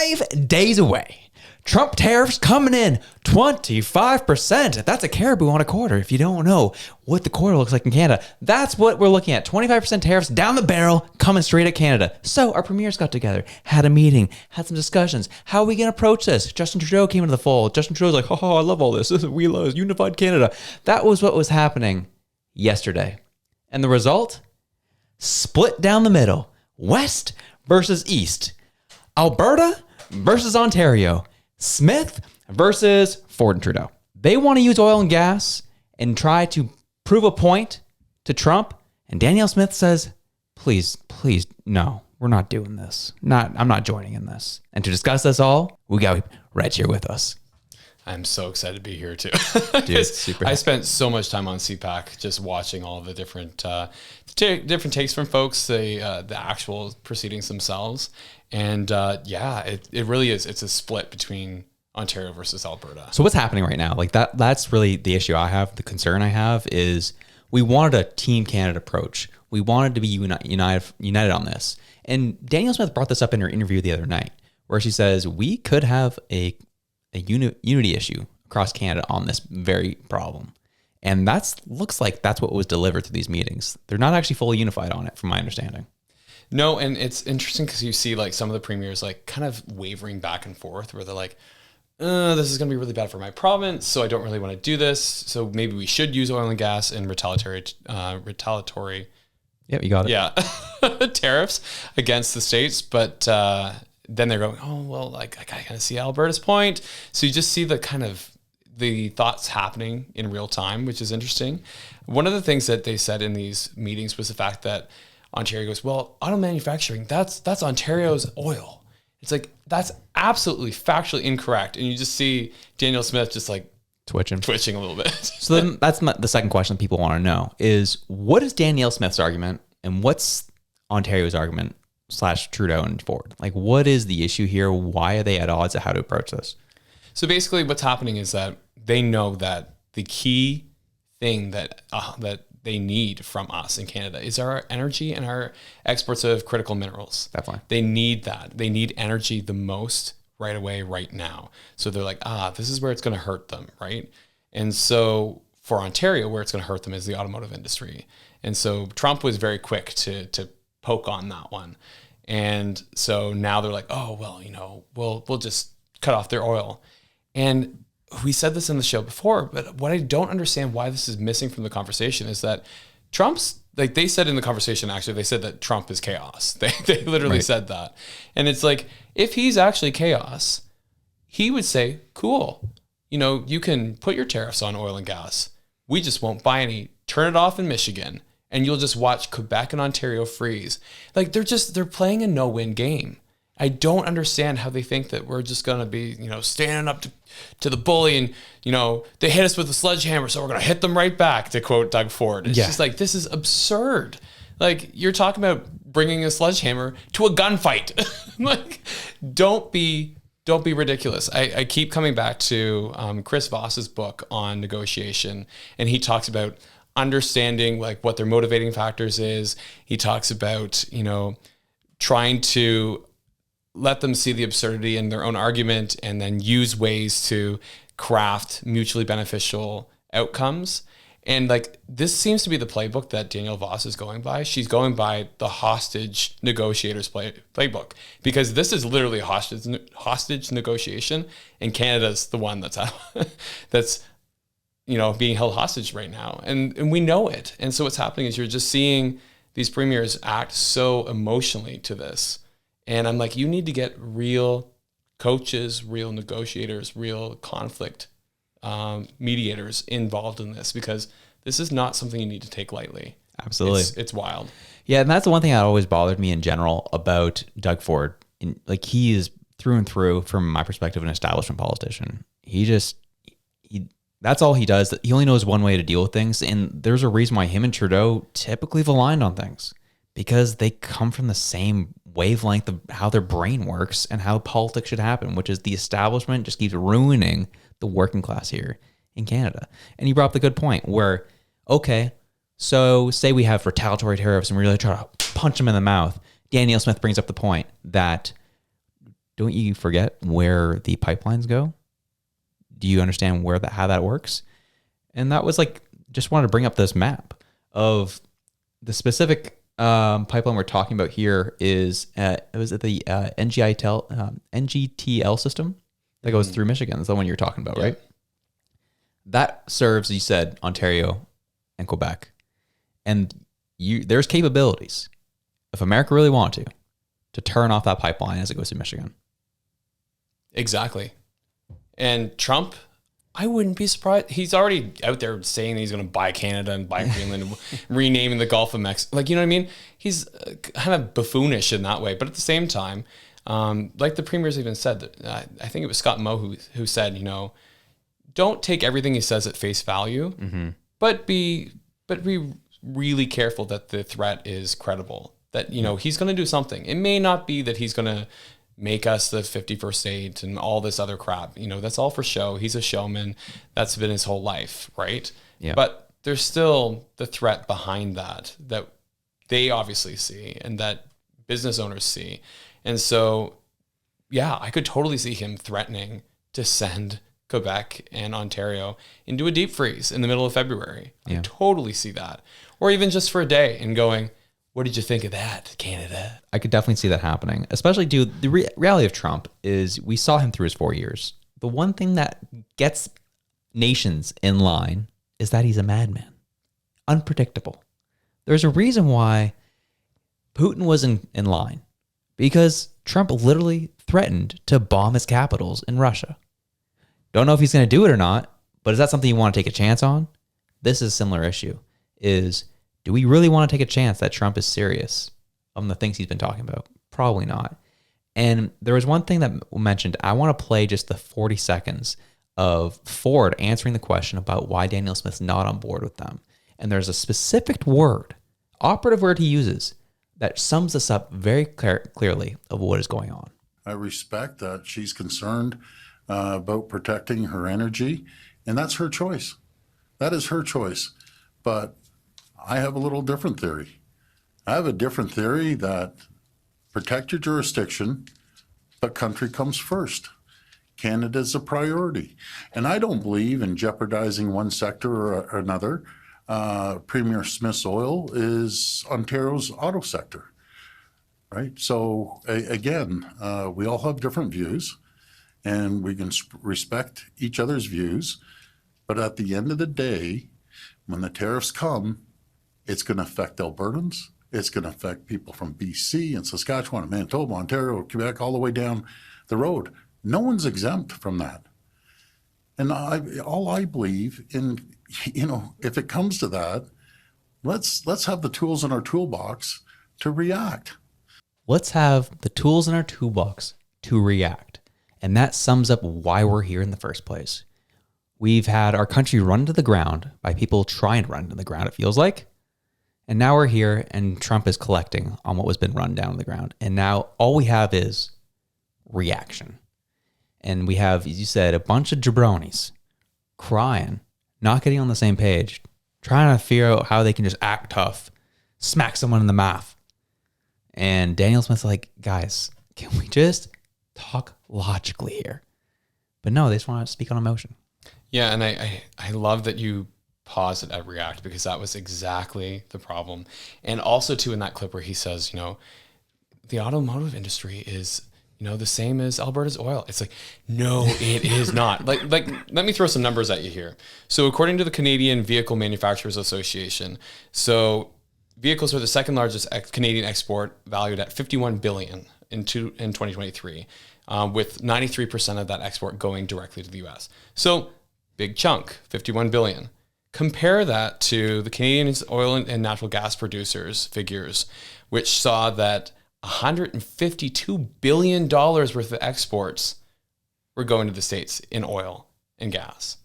5 days away. Trump tariffs coming in 25%. That's a caribou on a quarter. If you don't know what the quarter looks like in Canada, that's what we're looking at. 25% tariffs down the barrel coming straight at Canada. So our premiers got together, had a meeting, had some discussions. How are we going to approach this? Justin Trudeau came into the fold. Justin Trudeau's like, oh, I love all this. We love unified Canada. That was what was happening yesterday. And the result? Split down the middle. West versus East. Alberta versus Ontario. Smith versus Ford and Trudeau. They want to use oil and gas and try to prove a point to Trump. And Danielle Smith says, please, no, we're not doing this. I'm not joining in this. And to discuss this all, we got Reg here with us. I'm so excited to be here too. Dude, super I spent so much time on CPAC just watching all of the different takes from folks, the actual proceedings themselves. And it really is. It's a split between Ontario versus Alberta. So what's happening right now? Like that's really the issue I have. The concern I have is we wanted a Team Canada approach. We wanted to be united on this. And Danielle Smith brought this up in her interview the other night, where she says we could have a unity issue across Canada on this very problem. And looks like that's what was delivered to these meetings. They're not actually fully unified on it, from my understanding. No, and it's interesting because you see like some of the premiers like kind of wavering back and forth where they're like, this is going to be really bad for my province, so I don't really want to do this. So maybe we should use oil and gas and retaliatory. Yep, you got it. Yeah, tariffs against the states, but then they're going, oh well, like I kind of see Alberta's point. So you just see the kind of the thoughts happening in real time, which is interesting. One of the things that they said in these meetings was the fact that Ontario goes, well, auto manufacturing, that's Ontario's oil. It's like, that's absolutely factually incorrect. And you just see Danielle Smith just like twitching a little bit. So then that's the second question people want to know is, what is Danielle Smith's argument and what's Ontario's argument / Trudeau and Ford? Like, what is the issue here? Why are they at odds of how to approach this? So basically what's happening is that they know that the key thing that they need from us in Canada is our energy and our exports of critical minerals. Definitely. They need that. They need energy the most right away, right now. So they're like, this is where it's going to hurt them, right? And so for Ontario, where it's going to hurt them is the automotive industry. And so Trump was very quick to poke on that one. And so now they're like, oh, well, we'll just cut off their oil. And we said this in the show before, but what I don't understand why this is missing from the conversation is that Trump's, like they said in the conversation, actually, they said that Trump is chaos. They literally said that. And it's like, if he's actually chaos, he would say, cool, you can put your tariffs on oil and gas. We just won't buy any. Turn it off in Michigan and you'll just watch Quebec and Ontario freeze. Like they're playing a no-win game. I don't understand how they think that we're just going to be, standing up to the bully and, they hit us with a sledgehammer, so we're going to hit them right back, to quote Doug Ford. It's just like, this is absurd. Like, you're talking about bringing a sledgehammer to a gunfight. Like, don't be ridiculous. I keep coming back to Chris Voss's book on negotiation, and he talks about understanding like what their motivating factors is. He talks about, trying to let them see the absurdity in their own argument and then use ways to craft mutually beneficial outcomes. And like, this seems to be the playbook that Danielle Voss is going by. She's going by the hostage negotiators playbook, because this is literally a hostage negotiation, and Canada's the one that's being held hostage right now. And we know it. And so what's happening is you're just seeing these premiers act so emotionally to this. And I'm like, you need to get real coaches, real negotiators, real conflict mediators involved in this, because this is not something you need to take lightly. Absolutely. It's wild. Yeah, and that's the one thing that always bothered me in general about Doug Ford. Like, he is through and through, from my perspective, an establishment politician. That's all he does. He only knows one way to deal with things. And there's a reason why him and Trudeau typically have aligned on things, because they come from the same wavelength of how their brain works and how politics should happen, which is the establishment just keeps ruining the working class here in Canada. And you brought up the good point where, okay, so say we have retaliatory tariffs and we really try to punch them in the mouth. Danielle Smith brings up the point that don't you forget where the pipelines go? Do you understand how that works? And that was like, just wanted to bring up this map of the specific pipeline we're talking about here is was it the NGTL system that goes through Michigan? That's the one you're talking about, right? That serves, you said, Ontario and Quebec. And there's capabilities, if America really wanted to turn off that pipeline as it goes to Michigan. Exactly. And Trump, I wouldn't be surprised. He's already out there saying that he's going to buy Canada and buy Greenland, renaming the Gulf of Mexico. Like, you know what I mean? He's kind of buffoonish in that way. But at the same time, like the premier's even said, that I think it was Scott Moe who said, you know, don't take everything he says at face value, but be really careful that the threat is credible. That, you know, he's going to do something. It may not be that he's going to make us the 51st state and all this other crap. You know, that's all for show. He's a showman. That's been his whole life, right? Yeah. But there's still the threat behind that they obviously see and that business owners see. And so, yeah, I could totally see him threatening to send Quebec and Ontario into a deep freeze in the middle of February. Yeah. I totally see that. Or even just for a day and going, what did you think of that, Canada? I could definitely see that happening, especially the reality of Trump is we saw him through his 4 years. The one thing that gets nations in line is that he's a madman, unpredictable. There's a reason why Putin was in line, because Trump literally threatened to bomb his capitals in Russia. Don't know if he's going to do it or not, but is that something you want to take a chance on? This is a similar issue, do we really want to take a chance that Trump is serious on the things he's been talking about? Probably not. And there was one thing that mentioned, I want to play just the 40 seconds of Ford answering the question about why Danielle Smith's not on board with them. And there's a specific word, operative word he uses, that sums this up very clearly of what is going on. I respect that she's concerned about protecting her energy, and that's her choice. That is her choice. But I have a little different theory. I have a different theory that protect your jurisdiction, but country comes first. Canada's a priority. And I don't believe in jeopardizing one sector or another. Premier Smith's oil is Ontario's auto sector, right? So again, we all have different views and we can respect each other's views. But at the end of the day, when the tariffs come, it's going to affect Albertans. It's going to affect people from BC and Saskatchewan and Manitoba, Ontario, Quebec, all the way down the road. No one's exempt from that. And all I believe in, you know, if it comes to that, let's have the tools in our toolbox to react. Let's have the tools in our toolbox to react. And that sums up why we're here in the first place. We've had our country run to the ground by people trying to run to the ground, it feels like. And now we're here and Trump is collecting on what was been run down to the ground. And now all we have is reaction. And we have, as you said, a bunch of jabronis crying, not getting on the same page, trying to figure out how they can just act tough, smack someone in the mouth. And Danielle Smith's like, guys, can we just talk logically here? But no, they just want to speak on emotion. Yeah, and I love that you paused at react, because that was exactly the problem. And also too, in that clip where he says, you know, the automotive industry is, you know, the same as Alberta's oil. It's like, no, it is not. Like, let me throw some numbers at you here. So according to the Canadian Vehicle Manufacturers Association, so vehicles are the second largest Canadian export, valued at $51 billion in 2023, with 93% of that export going directly to the US. So big chunk, $51 billion. Compare that to the Canadian oil and natural gas producers figures, which saw that $152 billion worth of exports were going to the States in oil and gas.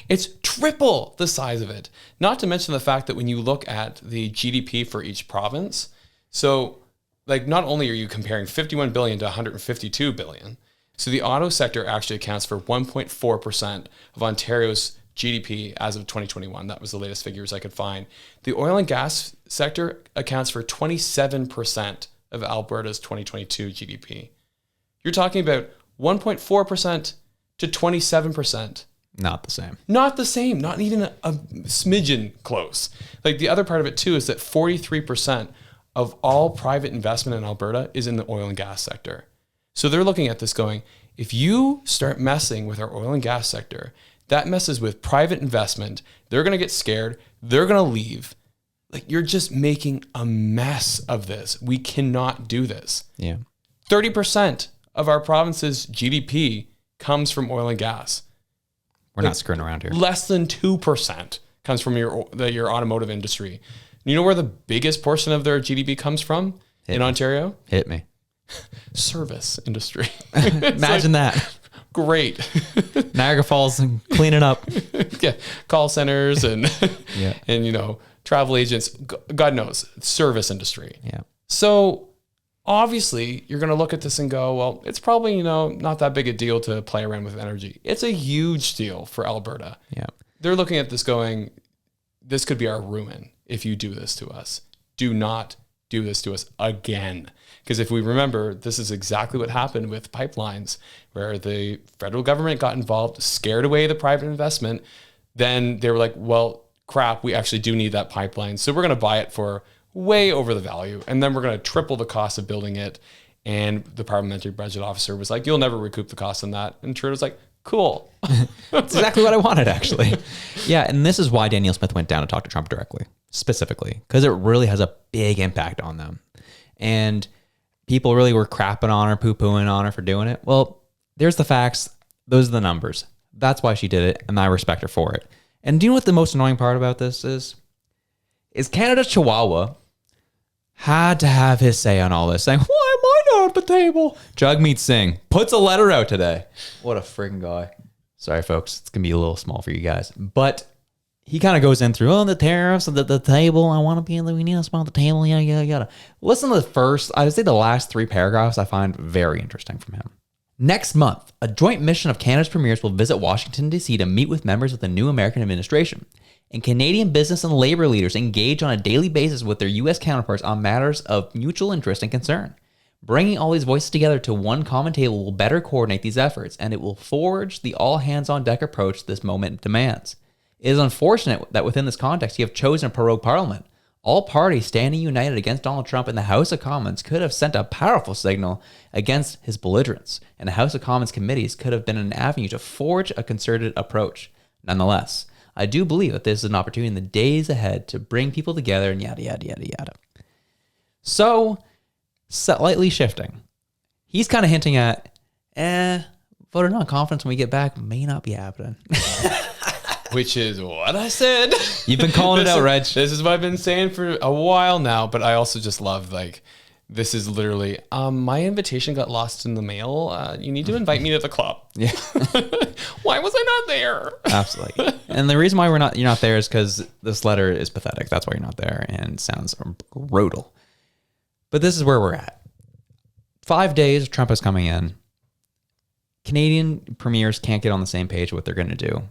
It's triple the size of it. Not to mention the fact that when you look at the GDP for each province, so like not only are you comparing 51 billion to 152 billion, so the auto sector actually accounts for 1.4% of Ontario's GDP as of 2021. That was the latest figures I could find. The oil and gas sector accounts for 27% of Alberta's 2022 GDP. You're talking about 1.4% to 27%. Not the same. Not the same, not even a smidgen close. Like the other part of it too is that 43% of all private investment in Alberta is in the oil and gas sector. So they're looking at this going, if you start messing with our oil and gas sector, that messes with private investment. They're going to get scared. They're going to leave. Like you're just making a mess of this. We cannot do this. Yeah. 30% of our province's GDP comes from oil and gas. We're not screwing around here. Less than 2% comes from your automotive industry. You know where the biggest portion of their GDP comes from in Ontario? Hit me. Service industry. Imagine that. Great. Niagara Falls and clean it up. Yeah. Call centers and, Yeah. and, travel agents, God knows, service industry. Yeah. So obviously you're going to look at this and go, well, it's probably, not that big a deal to play around with energy. It's a huge deal for Alberta. Yeah. They're looking at this going, this could be our ruin if you do this to us. Do not do this to us again. Because if we remember, this is exactly what happened with pipelines, where the federal government got involved, scared away the private investment. Then they were like, well, crap, we actually do need that pipeline. So we're going to buy it for way over the value. And then we're going to triple the cost of building it. And the parliamentary budget officer was like, you'll never recoup the cost on that. And Trudeau's like, cool. That's exactly what I wanted, actually. Yeah. And this is why Danielle Smith went down to talk to Trump directly, specifically, because it really has a big impact on them. And people really were crapping on her, poo-pooing on her for doing it. Well, there's the facts. Those are the numbers. That's why she did it. And I respect her for it. And do you know what the most annoying part about this is? Is Canada's Chihuahua had to have his say on all this, saying, why am I not at the table? Jagmeet Singh puts a letter out today. What a freaking guy. Sorry, folks. It's going to be a little small for you guys. But he kind of goes in through, the tariffs, the table. I want to be in we need a spot at the table. Yada, yada, yada. Listen to the first, I would say the last 3 paragraphs I find very interesting from him. Next month, a joint mission of Canada's premiers will visit Washington, D.C. to meet with members of the new American administration. And Canadian business and labor leaders engage on a daily basis with their U.S. counterparts on matters of mutual interest and concern. Bringing all these voices together to one common table will better coordinate these efforts, and it will forge the all-hands-on-deck approach this moment demands. It is unfortunate that within this context, you have chosen a prorogue parliament. All parties standing united against Donald Trump in the House of Commons could have sent a powerful signal against his belligerence, and the House of Commons committees could have been an avenue to forge a concerted approach. Nonetheless, I do believe that this is an opportunity in the days ahead to bring people together and yada, yada, yada, yada. So, slightly shifting. He's kind of hinting at, vote of non-confidence when we get back may not be happening. Which is what I said. You've been calling it out, Reg. This is what I've been saying for a while now, but I also just love, this is literally, my invitation got lost in the mail. You need to invite me to the club. Yeah. Why was I not there? Absolutely. And the reason why you're not there is because this letter is pathetic. That's why you're not there, and sounds brutal. But this is where we're at. 5 days, Trump is coming in. Canadian premiers can't get on the same page with what they're going to do.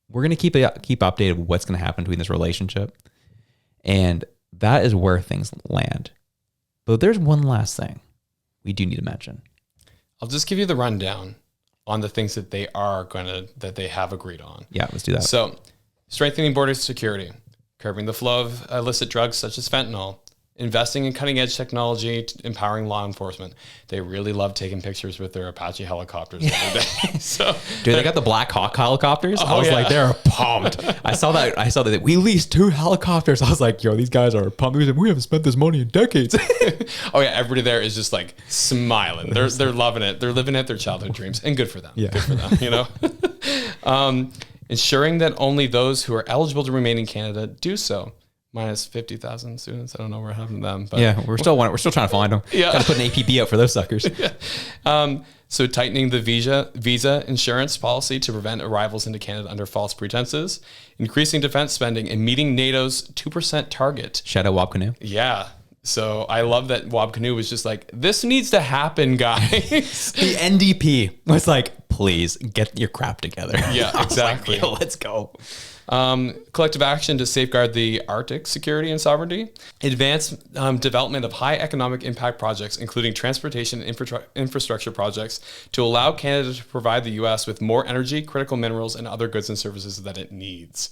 We're going to keep updated with what's going to happen between this relationship. And that is where things land. But there's one last thing we do need to mention. I'll just give you the rundown on the things that they have agreed on. Yeah, let's do that. So, strengthening border security, curbing the flow of illicit drugs such as fentanyl, investing in cutting-edge technology, empowering law enforcement. They really love taking pictures with their Apache helicopters every day. So, dude, they got the Black Hawk helicopters. I was like, they're pumped. I saw that we leased 2 helicopters. I was like, yo, these guys are pumped. We haven't spent this money in decades. Oh yeah, everybody there is just like smiling. They're loving it. They're living out their childhood dreams, and good for them. Yeah. Good for them. Ensuring that only those who are eligible to remain in Canada do so. Minus 50,000 students. I don't know what happened to them. But yeah, we're still trying to find them. Yeah. Got to put an APB out for those suckers. Yeah. So tightening the visa insurance policy to prevent arrivals into Canada under false pretenses, increasing defense spending, and meeting NATO's 2% target. Shout out Wob Canoe. Yeah. So I love that Wob Canoe was just like, this needs to happen, guys. The NDP was like, please get your crap together. Yeah, exactly. Like, yo, let's go. Collective action to safeguard the Arctic security and sovereignty. Advance development of high economic impact projects, including transportation and infrastructure projects, to allow Canada to provide the U.S. with more energy, critical minerals, and other goods and services that it needs.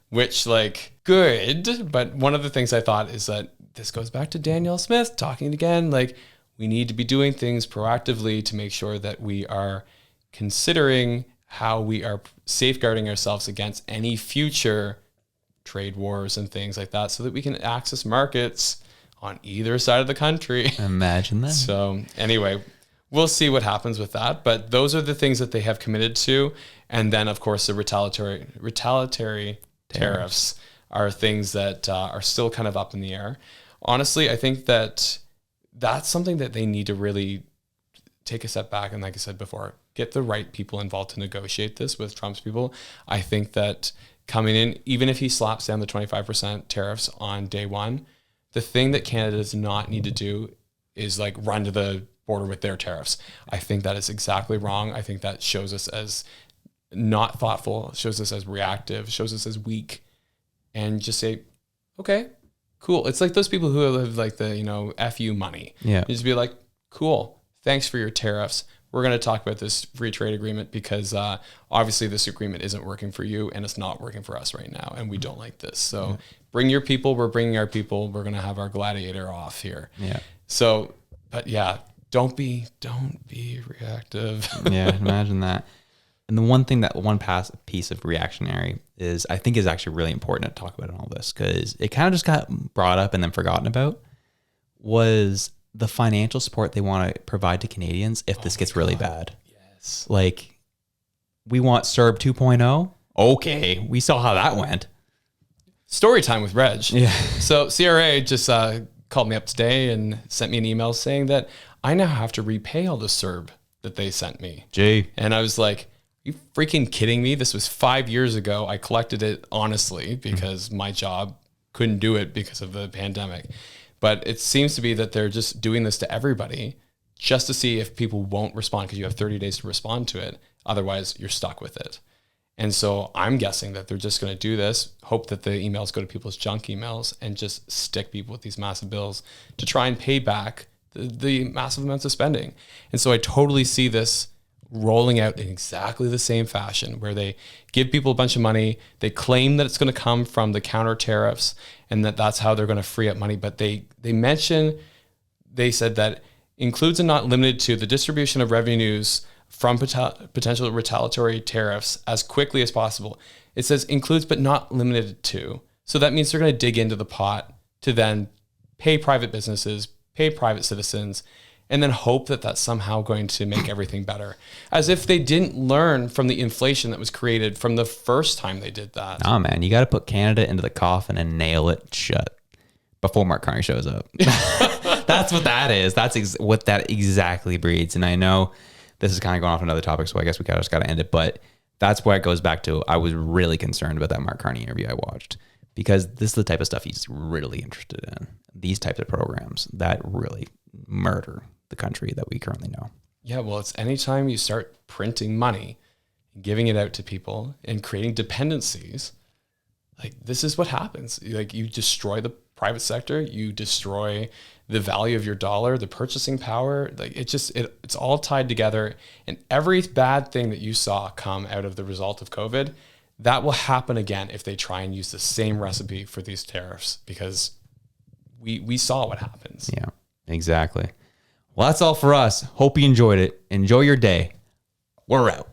Which, like, good. But one of the things I thought is that this goes back to Danielle Smith talking again, like, we need to be doing things proactively to make sure that we are considering how we are safeguarding ourselves against any future trade wars and things like that so that we can access markets on either side of the country. Imagine that. So anyway, we'll see what happens with that. But those are the things that they have committed to. And then, of course, the retaliatory tariffs are things that are still kind of up in the air. Honestly, I think that that's something that they need to really take a step back. And like I said before, get the right people involved to negotiate this with Trump's people. I think that coming in, even if he slaps down the 25% tariffs on day one, the thing that Canada does not need to do is like run to the border with their tariffs. I think that is exactly wrong. I think that shows us as not thoughtful, shows us as reactive, shows us as weak, and just say, okay, cool. It's like those people who have like the, FU money. Yeah. You just be like, cool, thanks for your tariffs. We're going to talk about this free trade agreement because obviously this agreement isn't working for you and it's not working for us right now. And we don't like this. So bring your people. We're bringing our people. We're going to have our gladiator off here. Yeah. So, but yeah, don't be reactive. Yeah. Imagine that. And the one thing that piece of reactionary is, I think is actually really important to talk about in all this, because it kind of just got brought up and then forgotten about, was the financial support they want to provide to Canadians if this gets really bad. Yes. Like, we want CERB 2.0. Okay. We saw how that went. Story time with Reg. Yeah. So CRA just called me up today and sent me an email saying that I now have to repay all the CERB that they sent me. Gee. And I was like, are you freaking kidding me? This was 5 years ago. I collected it honestly because my job couldn't do it because of the pandemic. But it seems to be that they're just doing this to everybody just to see if people won't respond, because you have 30 days to respond to it. Otherwise, you're stuck with it. And so I'm guessing that they're just going to do this, hope that the emails go to people's junk emails, and just stick people with these massive bills to try and pay back the massive amounts of spending. And so I totally see this rolling out in exactly the same fashion, where they give people a bunch of money, they claim that it's going to come from the counter tariffs and that's how they're going to free up money. But they said that includes and not limited to the distribution of revenues from potential retaliatory tariffs as quickly as possible. It says includes but not limited to. So that means they're going to dig into the pot to then pay private businesses, pay private citizens, and then hope that that's somehow going to make everything better. As if they didn't learn from the inflation that was created from the first time they did that. Nah, man, you got to put Canada into the coffin and nail it shut before Mark Carney shows up. That's what that is. That's what that exactly breeds. And I know this is kind of going off another topic, so I guess we just got to end it. But that's where it goes back to, I was really concerned about that Mark Carney interview I watched, because this is the type of stuff he's really interested in. These types of programs that really murder the country that we currently know. Yeah, well, it's anytime you start printing money, giving it out to people, and creating dependencies, like this is what happens. Like you destroy the private sector, you destroy the value of your dollar, the purchasing power. Like it's all tied together. And every bad thing that you saw come out of the result of COVID, that will happen again if they try and use the same recipe for these tariffs, because we saw what happens. Yeah, exactly. Well, that's all for us. Hope you enjoyed it. Enjoy your day. We're out.